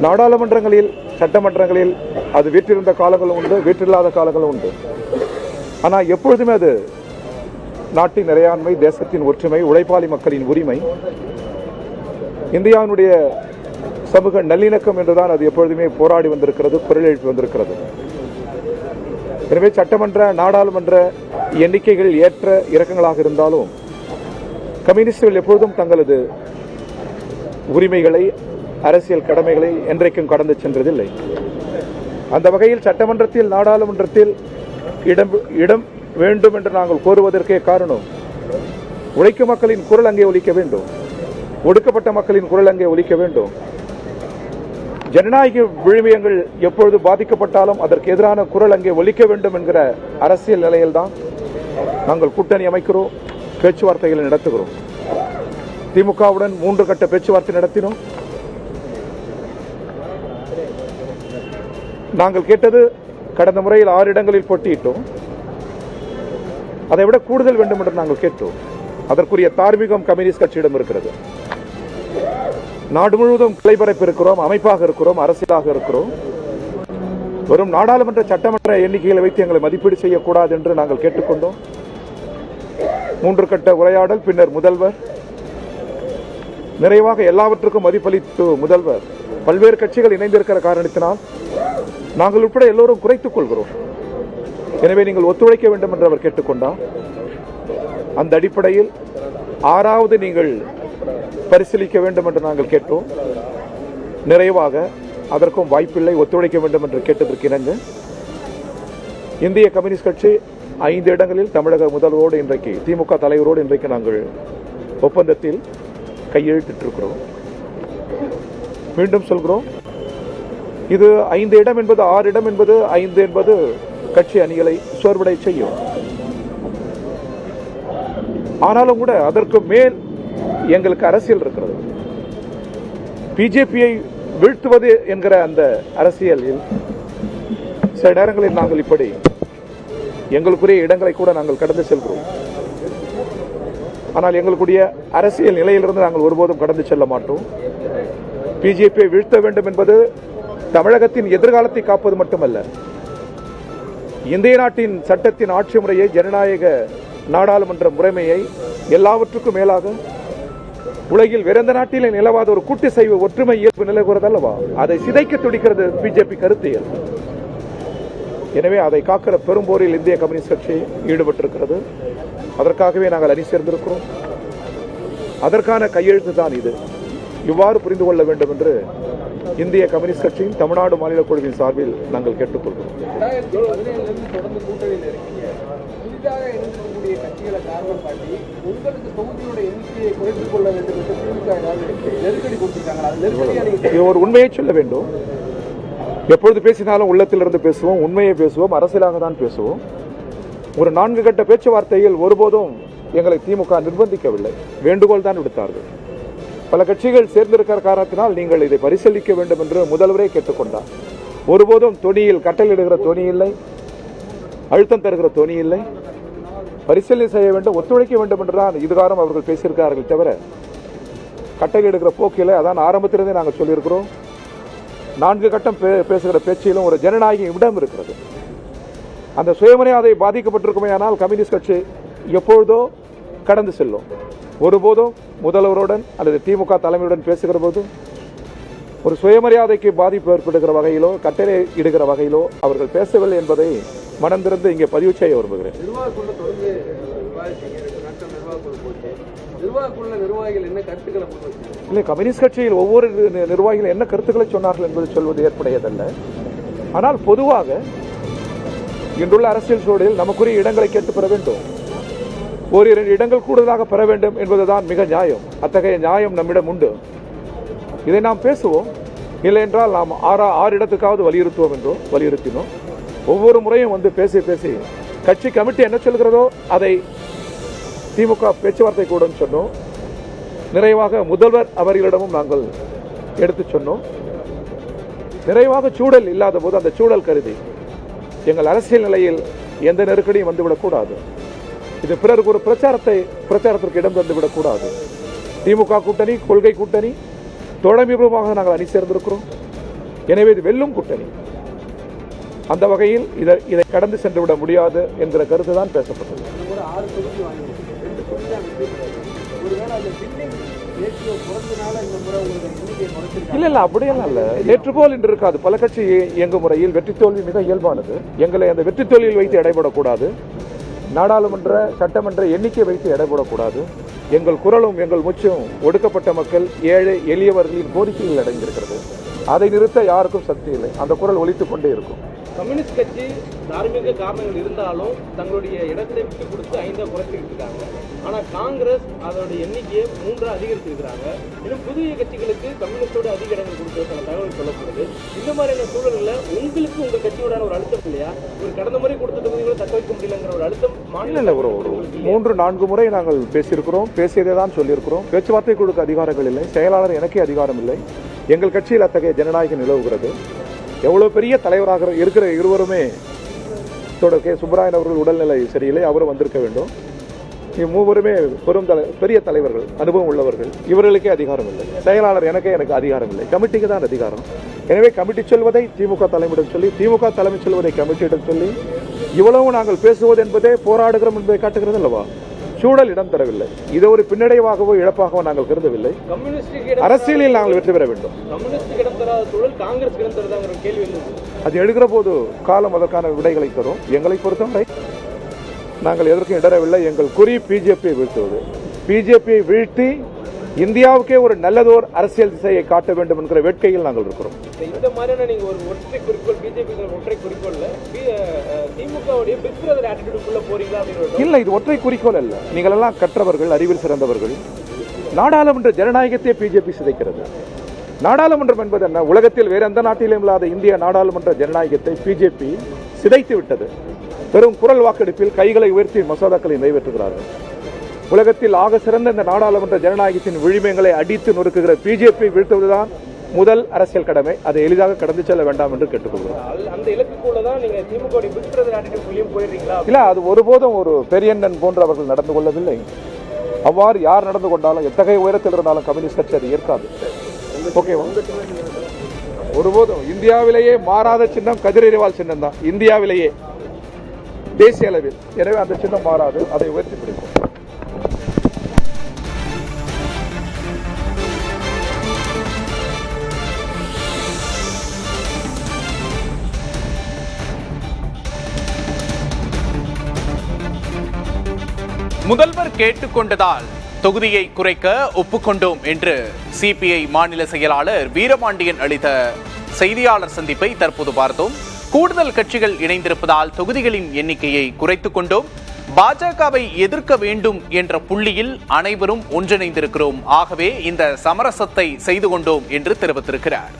நாடாளுமன்றங்களில் சட்டமன்றங்களில் அது வீற்றிருந்த காலங்களும் உண்டு, வீற்றில்லாத காலங்களும் உண்டு. ஆனால் எப்பொழுதுமே அது நாட்டின் இறையாண்மை, தேசத்தின் ஒற்றுமை, உழைப்பாளி மக்களின் உரிமை, இந்தியாவினுடைய சமூக நல்லிணக்கம் என்றுதான் அது எப்பொழுதுமே போராடி வந்திருக்கிறது, குரல் எழுப்பி வந்திருக்கிறது. எனவே சட்டமன்ற நாடாளுமன்ற எண்ணிக்கைகள் ஏற்ற இறக்கங்களாக இருந்தாலும் கம்யூனிஸ்டுகள் எப்பொழுதும் தங்களது உரிமைகளை, அரசியல் கடமைகளை என்றைக்கும் கடந்து சென்றதில்லை. அந்த வகையில் சட்டமன்றத்தில் நாடாளுமன்றத்தில் இடம் வேண்டும் என்று நாங்கள் கோருவதற்கே காரணம், உழைக்கும் மக்களின் குரல் அங்கே ஒலிக்க வேண்டும், ஒடுக்கப்பட்ட மக்களின் குரல் அங்கே ஒலிக்க வேண்டும். ஜனநாயக விழுமியங்கள் எப்பொழுது பாதிக்கப்பட்டாலும் அதற்கு எதிரான குரல் அங்கே ஒலிக்க வேண்டும் என்கிற அரசியல் நிலையில்தான் நாங்கள் கூட்டணி அமைக்கிறோம், பேச்சுவார்த்தைகளை நடத்துகிறோம். திமுகவுடன் 3 கட்ட பேச்சுவார்த்தை நடத்தினோம். நாங்கள் கேட்டது, கடந்த முறையில் 6 இடங்களில் போட்டியிட்டோம், அதைவிட கூடுதல் வேண்டும் என்று நாங்கள் கேட்டோம். அதற்குரிய தார்மீகம் கம்யூனிஸ்ட் கட்சியிடம் இருக்கிறது. நாடு முழுவதும் கிளைபரப்பு இருக்கிறோம், அமைப்பாக இருக்கிறோம், அரசியலாக இருக்கிறோம். வெறும் நாடாளுமன்ற சட்டமன்ற எண்ணிக்கைகளை வைத்து எங்களை மதிப்பீடு செய்யக்கூடாது என்று நாங்கள் கேட்டுக்கொண்டோம். 3 கட்ட உரையாடல், பின்னர் முதல்வர், நிறைவாக எல்லாவற்றுக்கும் மதிப்பளித்து முதல்வர். பல்வேறு கட்சிகள் இணைந்திருக்கிற காரணத்தினால் நாங்கள் உட்பட எல்லோரும் குறைத்துக் கொள்கிறோம். எனவே நீங்கள் ஒத்துழைக்க வேண்டும் என்று அவர் கேட்டுக்கொண்டார். அந்த அடிப்படையில் 6வது நீங்கள் பரிசீலிக்க வேண்டும் என்று நாங்கள் கேட்டோம். நிறைவாக அதற்கும் வாய்ப்பில்லை, ஒத்துழைக்க வேண்டும் என்று கேட்டதற்கு இணங்க இந்திய கம்யூனிஸ்ட் கட்சி 5 இடங்களில் தமிழக முதல்வரோடு இன்றைக்கு, திமுக தலைவரோடு இன்றைக்கு நாங்கள் ஒப்பந்தத்தில் கையெழுத்திட்டிருக்கிறோம். மீண்டும் சொல்கிறோம், இது 5 இடம் என்பது 6 இடம் என்பது 5 என்பது கட்சி அணிகளை சோர்வடை செய்யும். ஆனாலும் கூட அதற்கு மேல் எங்களுக்கு அரசியல் இருக்கிறது. பிஜேபியை வீழ்த்துவது என்கிற அந்த அரசியலில் சில நேரங்களில் நாங்கள் இப்படி எங்களுக்குரிய இடங்களை கூட நாங்கள் கடந்து செல்கிறோம். ஆனால் எங்களுடைய அரசியல் நிலையிலிருந்து நாங்கள் ஒருபோதும் கடந்து செல்ல மாட்டோம். பிஜேபியை வீழ்த்த வேண்டும் என்பது தமிழகத்தின் எதிர்காலத்தை காப்பது மட்டுமல்ல, இந்திய நாட்டின் சட்டத்தின் ஆட்சி முறையை, ஜனநாயக நாடாளுமன்ற முறைமையை, எல்லாவற்றுக்கும் மேலாக உலகில் வேறெந்த நாட்டிலே நிலவாத ஒரு கூட்டு செய்வ ஒற்றுமை இயல்பு நிலவுகிறது அல்லவா, அதை சிதைக்க துடிக்கிறது பிஜேபி கருத்தியல். எனவே அதை காக்கிற பெரும்போரில் இந்திய கம்யூனிஸ்ட் கட்சி ஈடுபட்டிருக்கிறது. அதற்காகவே நாங்கள் அணி சேர்ந்திருக்கிறோம். அதற்கான கையெழுத்து தான் இது. இவ்வாறு புரிந்து கொள்ள வேண்டும் என்று இந்திய கம்யூனிஸ்ட் கட்சியின் தமிழ்நாடு மாநில குழுவின் சார்பில் நாங்கள் கேட்டுக்கொள்கிறோம். ஒரு உண்மையை சொல்ல வேண்டும். எப்பொழுது பேசினாலும் உள்ளத்திலிருந்து பேசுவோம், உண்மையை பேசுவோம், அரசியலாக தான் பேசுவோம். ஒரு 4 கட்ட பேச்சுவார்த்தையில் ஒருபோதும் எங்களை திமுக நிர்பந்திக்கவில்லை, வேண்டுகோள் தான் விடுத்தார்கள். பல கட்சிகள் சேர்ந்திருக்கிற காரணத்தினால் நீங்கள் இதை பரிசீலிக்க வேண்டும் என்று முதல்வரே கேட்டுக்கொண்டார். ஒருபோதும் தொனியில் கட்டளையிடுகிற தொனி இல்லை, அழுத்தம் தருகிற தொனி இல்லை. பரிசீலனை செய்ய வேண்டும், ஒத்துழைக்க வேண்டும் என்றுதான் இதுகாரம் அவர்கள் பேசியிருக்கிறார்கள் தவிர கட்டளையிடுகிற போக்கில். அதான் ஆரம்பத்திலிருந்தே நாங்கள் சொல்லியிருக்கிறோம். 4 கட்டம் பேசுகிற பேச்சிலும் ஒரு ஜனநாயக இடம் இருக்கிறது. அந்த சுயமரியாதை பாதிக்கப்பட்டிருக்குமே ஆனால் கம்யூனிஸ்ட் கட்சி எப்பொழுதோ கடந்து செல்லும். ஒருபோதும் முதல்வருடன் அல்லது திமுக தலைமையுடன் பேசுகிற போது ஒரு சுயமரியாதைக்கு பாதிப்பு ஏற்படுகிற வகையிலோ, கட்டளை இடுகிற வகையிலோ அவர்கள் பேசவில்லை என்பதை மனந்திருந்து இங்கே பதிவு செய்ய விரும்புகிறேன். இல்லை, கம்யூனிஸ்ட் கட்சியில் ஒவ்வொரு நிர்வாகிகள் என்ன கருத்துக்களை சொன்னார்கள் என்பது சொல்வது ஏற்புடையதல்ல. ஆனால் பொதுவாக இன்றுள்ள அரசியல் சூழலில் நமக்குரிய இடங்களை கேட்டு பெற வேண்டும். 1-2 இடங்கள் கூடுதலாக பெற வேண்டும் என்பதுதான் மிக நியாயம். அத்தகைய நியாயம் நம்மிடம் உண்டு. இதை நாம் பேசுவோம். இல்லை என்றால் நாம் 6 இடத்துக்காவது வலியுறுத்துவோம் என்றோ வலியுறுத்தினோம். ஒவ்வொரு முறையும் வந்து பேசி கட்சி கமிட்டி என்ன சொல்கிறதோ அதை திமுக பேச்சுவார்த்தை கூட சொன்னோம். நிறைவாக முதல்வர் அவர்களிடமும் நாங்கள் எடுத்து சொன்னோம். நிறைவாக சூழல் இல்லாத போது அந்த சூழல் கருதி எங்கள் அரசியல் நிலையில் எந்த நெருக்கடியும் வந்துவிடக்கூடாது. இது பிறருக்கு ஒரு பிரச்சாரத்திற்கு இடம் தந்துவிடக்கூடாது. திமுக கூட்டணி கொள்கை கூட்டணி தோழமைபூர்வமாக நாங்கள் அணி சேர்ந்திருக்கிறோம். எனவே இது வெல்லும் கூட்டணி. அந்த வகையில் இதை கடந்து சென்று விட முடியாது என்கிற கருத்து தான் பேசப்பட்டது. இல்ல அப்படியெல்லாம் இல்ல, நேற்று போல் இன்று இருக்காது. பல கட்சி இயங்கும் முறையில் வெற்றி தோல்வி மிக இயல்பானது. எங்களை அந்த வெற்றி தோல்வியில் வைத்து எடைபடக்கூடாது. நாடாளுமன்ற சட்டமன்ற எண்ணிக்கை வைத்து எடைபடக்கூடாது. எங்கள் குரலும் எங்கள் மூச்சும் ஒடுக்கப்பட்ட மக்கள், ஏழை எளியவர்களின் கோரிக்கையில் அடங்கியிருக்கிறது. அதை நிறுத்த யாருக்கும் சக்தி இல்லை. அந்த குரல் ஒலித்துக் கொண்டே இருக்கும். கம்யூனிஸ்ட் கட்சி தார்மீக காரணங்கள் இருந்தாலும் தங்களுடைய இடத்தை விட்டு கொடுத்து 5 குறைச்சிட்டு இருக்காங்க. ஆனா காங்கிரஸ் அதோட எண்ணிக்கையை 3 அதிகரிச்சிருக்கிறாங்க. இன்னும் புதிய கட்சிகளுக்கு கம்யூனிஸ்டோட அதிக இடங்கள் கொடுத்ததுக்கான தகவல் சொல்லப்படுது. இந்த மாதிரியான சூழல்ல உங்களுக்கு உங்க கட்சியோட ஒரு அழுத்தம் இல்லையா? ஒரு கடந்த முறை கொடுத்த தொகுதிகளை தக்க வைக்க முடியலங்கிற ஒரு அழுத்தம் மாநில ஒரு 3-4 முறை நாங்கள் பேசியிருக்கிறோம். பேசியதை தான் சொல்லியிருக்கிறோம். பேச்சுவார்த்தை கொடுக்க அதிகாரங்கள் இல்லை. செயலாளர் எனக்கே அதிகாரம் இல்லை. எங்கள் கட்சியில் அத்தகைய ஜனநாயகம் நிலவுகிறது. எவ்வளவு பெரிய தலைவராக இருக்கிற இருவருமே கே சுப்பராயன் அவர்கள் உடல்நிலை சரியில்லை, அவரும் வந்திருக்க வேண்டும். மூவருமே பெரிய தலைவர்கள், அனுபவம் உள்ளவர்கள். இவர்களுக்கே அதிகாரம் இல்லை. செயலாளர் எனக்கு அதிகாரம் இல்லை. கமிட்டிக்கு தான் அதிகாரம். எனவே கமிட்டி சொல்வதை திமுக தலைமையிடம் சொல்லி, திமுக தலைமை சொல்வதை கமிட்டியிடம் சொல்லி, இவ்வளவு நாங்கள் பேசுவது என்பதே போராடுகிறோம் என்பதை காட்டுகிறது அல்லவா? சூழல் இடம் தரவில்லை. இதை ஒரு பின்னடைவாகவோ இழப்பாகவோ நாங்கள் கருதவில்லை. அரசியலில் நாங்கள் வெற்றி பெற வேண்டும். அது எழுகிற போது காலம் அதற்கான விடைகளை தரும். எங்களை பொறுத்தவரை நாங்கள் எதற்கும் இடரவில்லை. எங்கள் குறி பிஜேபியை வீழ்த்துவது. பிஜேபியை வீழ்த்தி இந்தியாவுக்கே ஒரு நல்லதோர் அரசியல் திசையை காட்ட வேண்டும் என்கிற வேட்கையில் நாங்கள் இருக்கிறோம். இந்த மாதிரியான நீங்க ஒரு ஒற்றை குறிக்கோள், பிஜேபி ஒற்றை குறிக்கோள்ல திமுகவுடைய பிக் பிரதர் ஆட்டிட்யூடுக்குள்ள போறீங்களா அப்படின்னு? இல்ல, இது ஒற்றை குறிக்கோள் அல்ல. நீங்கள் எல்லாம் கற்றவர்கள், அறிவில் சிறந்தவர்கள். நாடாளுமன்ற ஜனநாயகத்தை பிஜேபி சிதைக்கிறது. நாடாளுமன்றம் என்பது என்ன? உலகத்தில் வேற எந்த நாட்டிலும் இல்லாத இந்திய நாடாளுமன்ற ஜனநாயகத்தை பிஜேபி சிதைத்து விட்டது. பெரும் குரல் வாக்கெடுப்பில் கைகளை உயர்த்தி மசோதாக்களை நிறைவேற்றுகிறார்கள். உலகத்தில் ஆக சிறந்த இந்த நாடாளுமன்ற ஜனநாயகத்தின் விழிமைகளை அடித்து நொறுக்குகிற பிஜேபி வீழ்த்துவதுதான் முதல் அரசியல் கடமை. அதை எளிதாக கடந்து செல்ல வேண்டாம் என்று கேட்டுக்கொள்கிறோம். இல்ல, அது ஒருபோதும் ஒரு பெரியண்ணன் போன்று அவர்கள் நடந்து கொள்ளவில்லை. அவ்வாறு யார் நடந்து கொண்டாலும், எத்தகைய உயரத்தில் இருந்தாலும் கம்யூனிஸ்ட் கட்சி அதை ஏற்காது. ஓகேவா? ஒருபோதும் இந்தியாவிலேயே மாறாத சின்னம் கதிரறிவால் சின்னம் தான், இந்தியாவிலேயே தேசிய அளவில். எனவே அந்த சின்னம் மாறாது. அதை உயர்த்தி பிடிக்கும். முதல்வர் கேட்டுக்கொண்டதால் தொகுதியை குறைக்க ஒப்புக்கொண்டோம் என்று சிபிஐ மாநில செயலாளர் வீரபாண்டியன் அளித்த செய்தியாளர் சந்திப்பை தற்போது பார்த்தோம். கூடுதல் கட்சிகள் இணைந்திருப்பதால் தொகுதிகளின் எண்ணிக்கையை குறைத்துக் கொண்டோம். பாஜகவை எதிர்க்க வேண்டும் என்ற புள்ளியில் அனைவரும் ஒன்றிணைந்திருக்கிறோம். ஆகவே இந்த சமரசத்தை செய்து கொண்டோம் என்று தெரிவித்திருக்கிறார்.